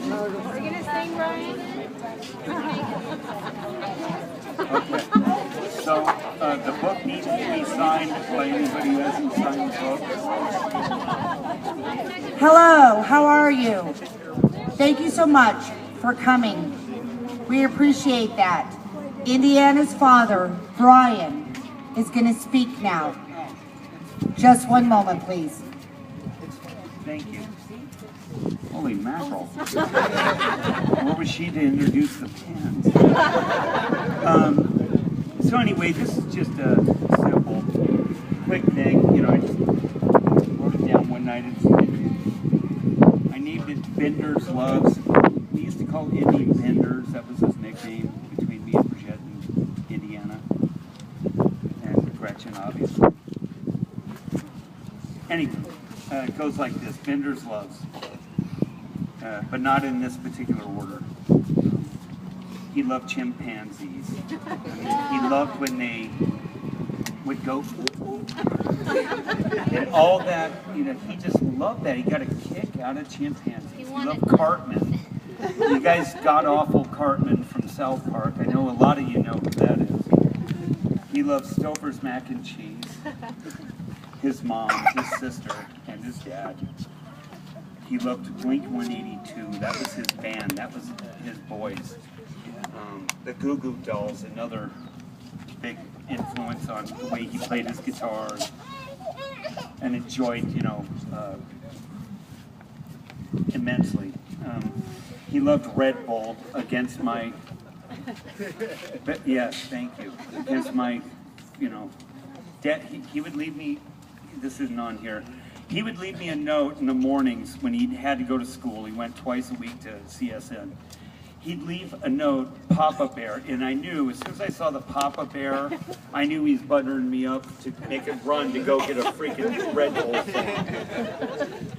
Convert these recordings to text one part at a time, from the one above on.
We're gonna sing, Brian. Okay. So the book needs to be signed by anybody who hasn't signed the book. Hello, how are you? Thank you so much for coming. We appreciate that. Indiana's father, Brian, is going to speak now. Just one moment, please. Thank you. Holy mackerel. What was she to introduce the pens? So anyway, this is just a simple, quick thing. You know, I just wrote it down one night. I named it Bender's Loves. We used to call Indy Benders. That was his nickname between me and Brigitte and Indiana. And Gretchen, obviously. Anyway, it goes like this. Bender's Loves. But not in this particular order. He loved chimpanzees. He loved when they would go, and all that, you know, he just loved that. He got a kick out of chimpanzees. He loved Cartman. You guys got awful Cartman from South Park. I know a lot of you know who that is. He loved Stouffer's mac and cheese, his mom, his sister, and his dad. He loved Blink-182. That was his band. That was his boys. The Goo Goo Dolls, another big influence on the way he played his guitar and enjoyed, you know, immensely. He loved Red Bull against my, yes, thank you, against my, you know, dad. He would leave me, this isn't on here, he would leave me a note in the mornings when he had to go to school. He went twice a week to CSN. He'd leave a note, Papa Bear, and I knew, as soon as I saw the Papa Bear, I knew he's buttering me up to make a run to go get a freaking Red Bull thing.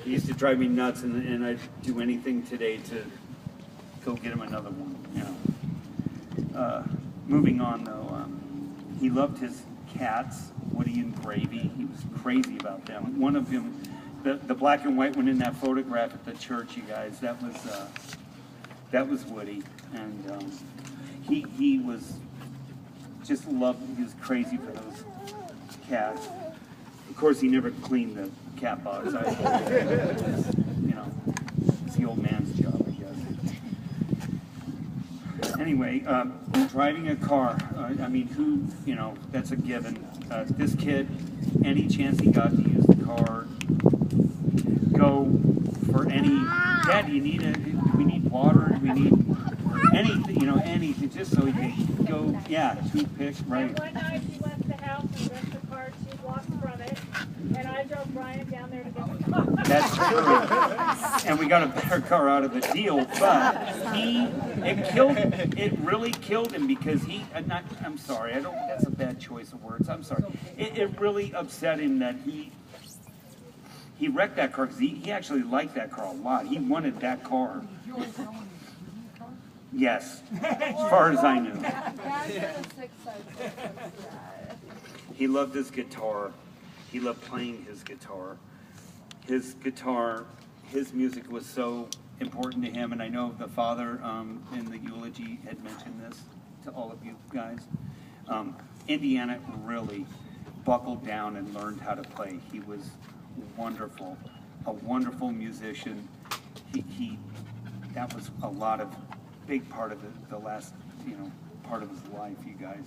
He used to drive me nuts, and I'd do anything today to go get him another one, you know. Moving on, though, he loved his cats, Woody and Gravy. He was crazy about them. One of them, the black and white one in that photograph at the church, you guys, that was Woody, and he was just loved. He was crazy for those cats. Of course, he never cleaned the cat box. You know, it's the old man's job, I guess. Anyway, driving a car. I mean, who? You know, that's a given. This kid, any chance he got to use the car, go for any. Dad, you need a. We need water, we need anything, you know, anything, just so he can go, yeah, toothpick, right. And one night she left the house and left the car, she walked from it, and I drove Brian down there to get the car. That's true. And we got a better car out of the deal, but it really killed him because I'm sorry, that's a bad choice of words, I'm sorry. It really upset him that he wrecked that car because he actually liked that car a lot. He wanted that car. Yes, as far as I knew. He loved his guitar. He loved playing his guitar. His guitar, his music was so important to him, and I know the father in the eulogy had mentioned this to all of you guys. Indiana really buckled down and learned how to play. He was wonderful, a wonderful musician. That was a lot of big part of the last, you know, part of his life, you guys.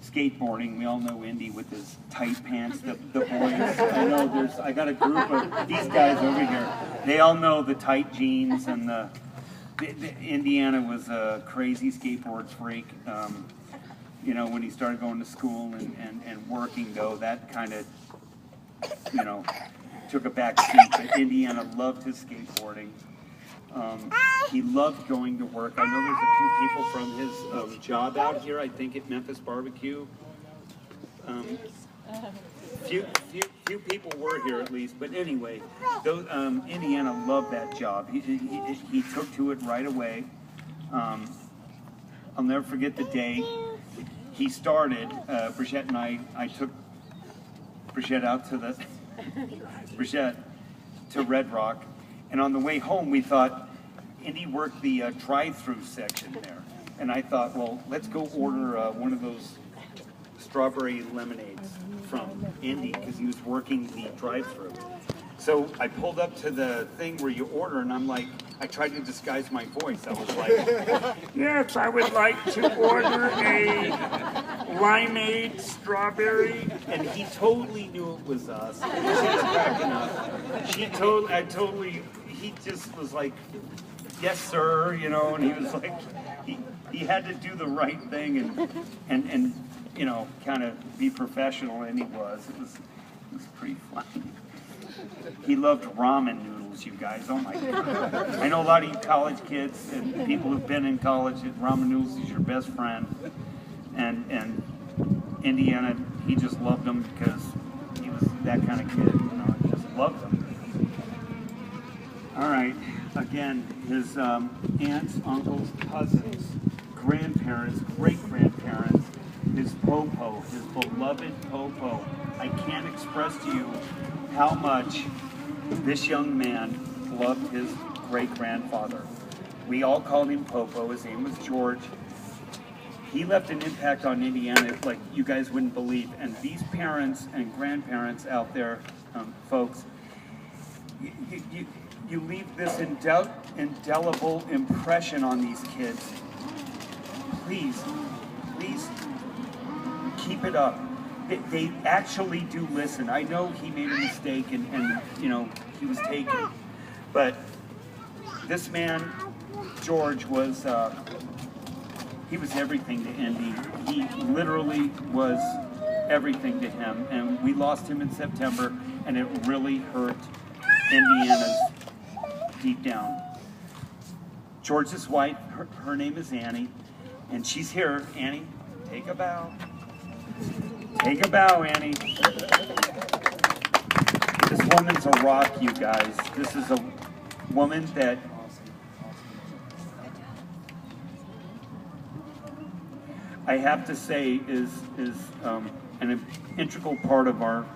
Skateboarding, we all know Indy with his tight pants, the boys. I know I got a group of these guys over here. They all know the tight jeans, and the Indiana was a crazy skateboard freak. You know, when he started going to school and working, though, that kind of, you know, took a back seat, but Indiana loved his skateboarding. He loved going to work. I know there's a few people from his job out here, I think at Memphis Barbecue. Few people were here at least, but anyway, Indiana loved that job. He took to it right away. I'll never forget the day he started. Brigitte and I took Brigitte out to Red Rock, And on the way home, we thought, Indy worked the drive-through section there. And I thought, well, let's go order one of those strawberry lemonades from Indy because he was working the drive-through. So I pulled up to the thing where you order, and I'm like, I tried to disguise my voice. I was like, yes, I would like to order a limeade strawberry. And he totally knew it was us. She was cracking up. He just was like, yes, sir, you know, and he was like, he had to do the right thing and you know, kind of be professional, and he was. It was pretty funny. He loved ramen noodles, you guys. Oh my God. I know a lot of you college kids and people who've been in college, ramen noodles is your best friend. And Indiana, he just loved them because he was that kind of kid, you know, just loved them. All right, again, his aunts, uncles, cousins, grandparents, great-grandparents, his Popo, his beloved Popo. I can't express to you how much this young man loved his great-grandfather. We all called him Popo. His name was George. He left an impact on Indiana like you guys wouldn't believe. And these parents and grandparents out there, folks, you leave this indelible impression on these kids. Please keep it up. They actually do listen. I know he made a mistake and you know, he was taken. But this man, George, was he was everything to Indy. He literally was everything to him. And we lost him in September, and it really hurt Indiana's deep down. George's wife, her name is Annie, and she's here. Annie, take a bow. Take a bow, Annie. This woman's a rock, you guys. This is a woman that I have to say is an integral part of our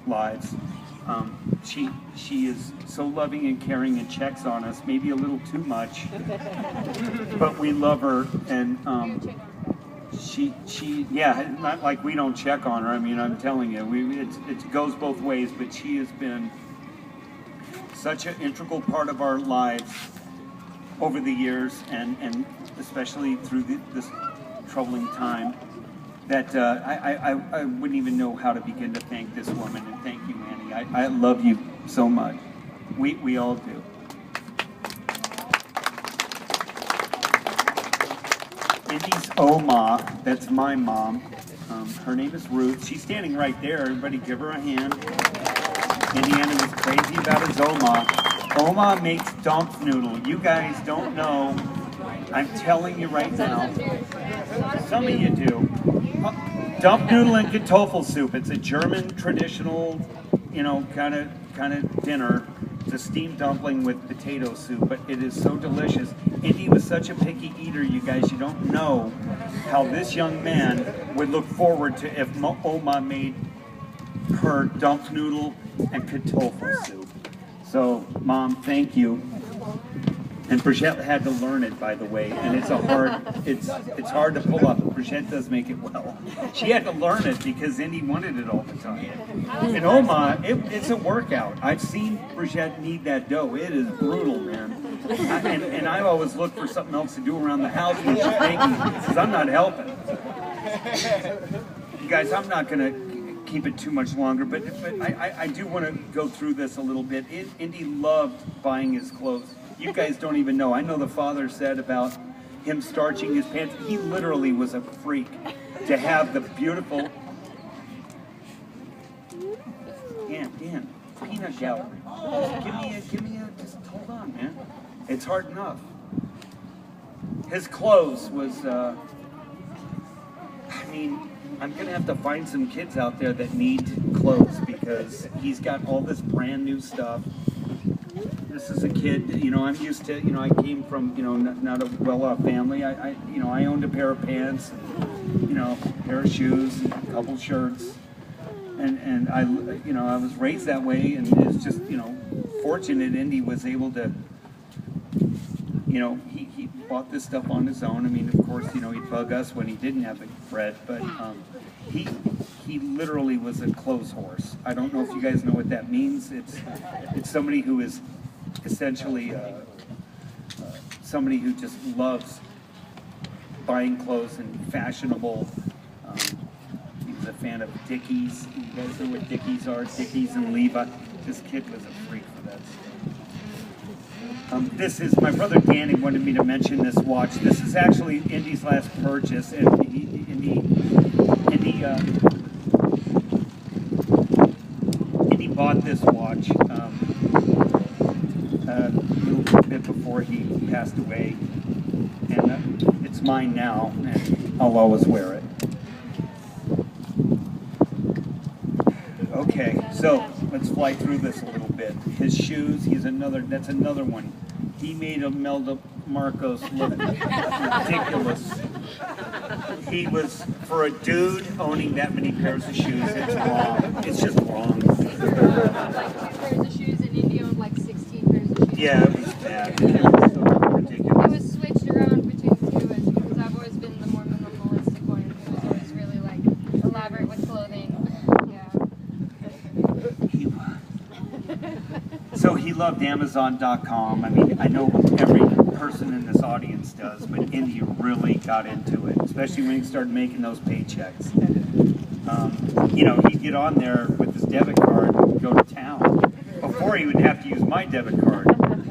lives. She is so loving and caring and checks on us, maybe a little too much, but we love her. And yeah, not like we don't check on her. I mean, I'm telling you, it goes both ways, but she has been such an integral part of our lives over the years, and especially through this troubling time, that I wouldn't even know how to begin to thank this woman. And thank you, Annie. I love you so much. We all do. Indy's Oma, that's my mom. Her name is Ruth. She's standing right there. Everybody give her a hand. Indiana was crazy about his Oma. Oma makes dump noodle. You guys don't know. I'm telling you right now. Some of you do. Dump noodle and Kartoffel soup. It's a German traditional, you know, kind of dinner. It's a steamed dumpling with potato soup, but it is so delicious. Indy was such a picky eater, you guys. You don't know how this young man would look forward to if Oma made her dump noodle and Kartoffel soup. So, Mom, thank you. And Brigitte had to learn it, by the way, and it's hard to pull up. Brigitte does make it well. She had to learn it because Indy wanted it all the time. And Oma, it's a workout. I've seen Brigitte knead that dough. It is brutal, man. And I always look for something else to do around the house when she's baking because I'm not helping. You guys, I'm not going to keep it too much longer, but I do want to go through this a little bit. Indy loved buying his clothes. You guys don't even know. I know the father said about him starching his pants. He literally was a freak to have the beautiful... Dan, peanut gallery. Give me a, just hold on, man. It's hard enough. His clothes was, I mean, I'm going to have to find some kids out there that need clothes because he's got all this brand new stuff. This is a kid, you know, I'm used to, you know, I came from, you know, not a well-off family. I owned a pair of pants, you know, a pair of shoes, a couple shirts. And I, you know, I was raised that way, and it's just, you know, fortunate Indy was able to, you know, he bought this stuff on his own. I mean, of course, you know, he'd bug us when he didn't have the bread, but he literally was a clothes horse. I don't know if you guys know what that means. It's somebody who is essentially somebody who just loves buying clothes and fashionable. He was a fan of Dickies. You guys know what Dickies are? Dickies and Levi. This kid was a freak for that stuff. This is, my brother Danny wanted me to mention this watch. This is actually Indy's last purchase, and Indy bought this watch a little bit before he passed away, and it's mine now, and I'll always wear it. Okay, so let's fly through this a little bit. His shoes, that's another one. He made Imelda Marcos look ridiculous. He was, for a dude owning that many pairs of shoes, it's wrong. It's just wrong. Like 2 pairs of shoes, and Indy owned like 16 pairs of shoes. Yeah, it was bad. It was so ridiculous. It was switched around between the two of us because I've always been the more minimalistic one. He was always really like elaborate with clothing. Yeah. So he loved Amazon.com. I mean, I know every person in this audience does, but Indy really got into it, especially when he started making those paychecks. You know, he'd get on there with his debit card and go to town. Before he would have to use my debit card.